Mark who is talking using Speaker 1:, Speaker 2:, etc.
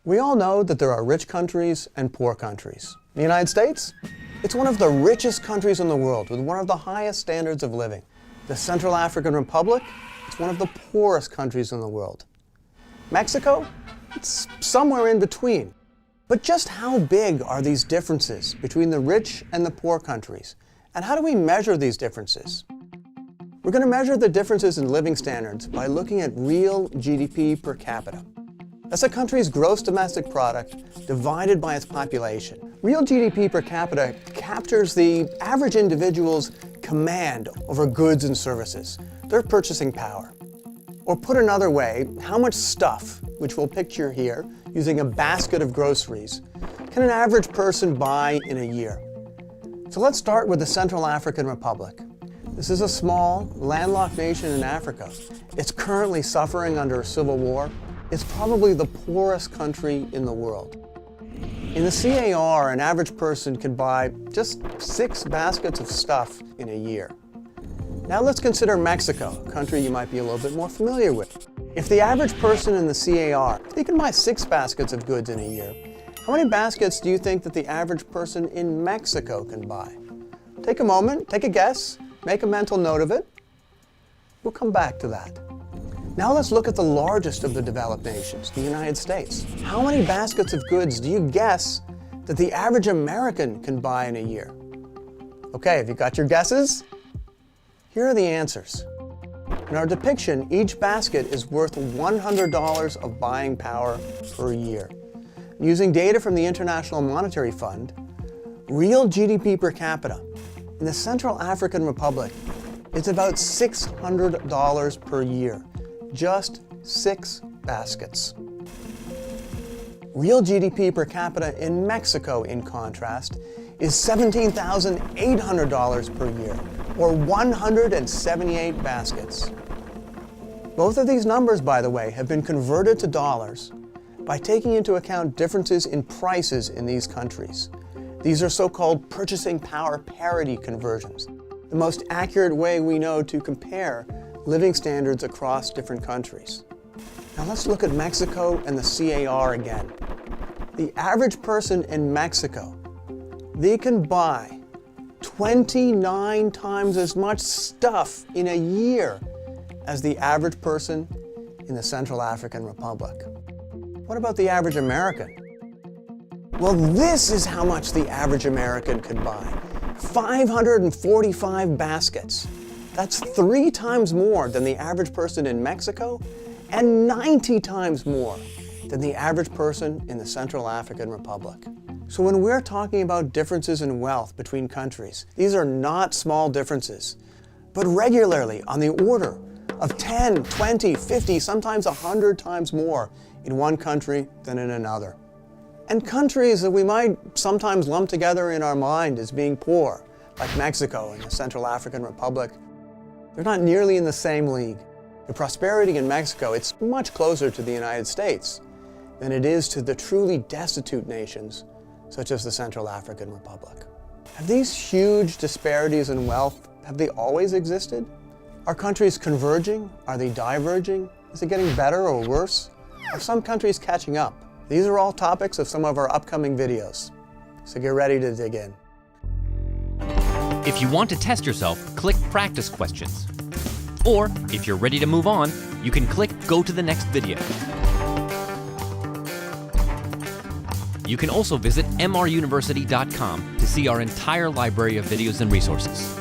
Speaker 1: We all know that there are rich countries and poor countries. The United States? It's one of the richest countries in the world with one of the highest standards of living. The Central African Republic? It's one of the poorest countries in the world. Mexico? It's somewhere in between. But just how big are these differences between the rich and the poor countries? And how do we measure these differences? We're going to measure the differences in living standards by looking at real GDP per capita. That's a country's gross domestic product divided by its population. Real GDP per capita captures the average individual's command over goods and services, their purchasing power. Or put another way, how much stuff, which we'll picture here using a basket of groceries, can an average person buy in a year? So let's start with the Central African Republic. This is a small, landlocked nation in Africa. It's currently suffering under a civil war. It's probably the poorest country in the world. In the CAR, an average person can buy just 6 baskets of stuff in a year. Now let's consider Mexico, a country you might be a little bit more familiar with. If the average person in the CAR, they can buy 6 baskets of goods in a year, how many baskets do you think that the average person in Mexico can buy? Take a moment, take a guess, make a mental note of it. We'll come back to that. Now let's look at the largest of the developed nations, the United States. How many baskets of goods do you guess that the average American can buy in a year? Okay, have you got your guesses? Here are the answers. In our depiction, each basket is worth $100 of buying power per year. Using data from the International Monetary Fund, real GDP per capita in the Central African Republic is about $600 per year. Just 6 baskets. Real GDP per capita in Mexico, in contrast, is $17,800 per year, or 178 baskets. Both of these numbers, by the way, have been converted to dollars by taking into account differences in prices in these countries. These are so-called purchasing power parity conversions, the most accurate way we know to compare living standards across different countries. Now let's look at Mexico and the CAR again. The average person in Mexico, they can buy 29 times as much stuff in a year as the average person in the Central African Republic. What about the average American? Well, this is how much the average American could buy. 545 baskets. That's 3 times more than the average person in Mexico and 90 times more than the average person in the Central African Republic. So when we're talking about differences in wealth between countries, these are not small differences, but regularly on the order of 10, 20, 50, sometimes 100 times more in one country than in another. And countries that we might sometimes lump together in our mind as being poor, like Mexico and the Central African Republic, they're not nearly in the same league. The prosperity in Mexico, it's much closer to the United States than it is to the truly destitute nations, such as the Central African Republic. Have these huge disparities in wealth, have they always existed? Are countries converging? Are they diverging? Is it getting better or worse? Are some countries catching up? These are all topics of some of our upcoming videos, so get ready to dig in.
Speaker 2: If you want to test yourself, click Practice Questions. Or, if you're ready to move on, you can click Go to the next video. You can also visit mruniversity.com to see our entire library of videos and resources.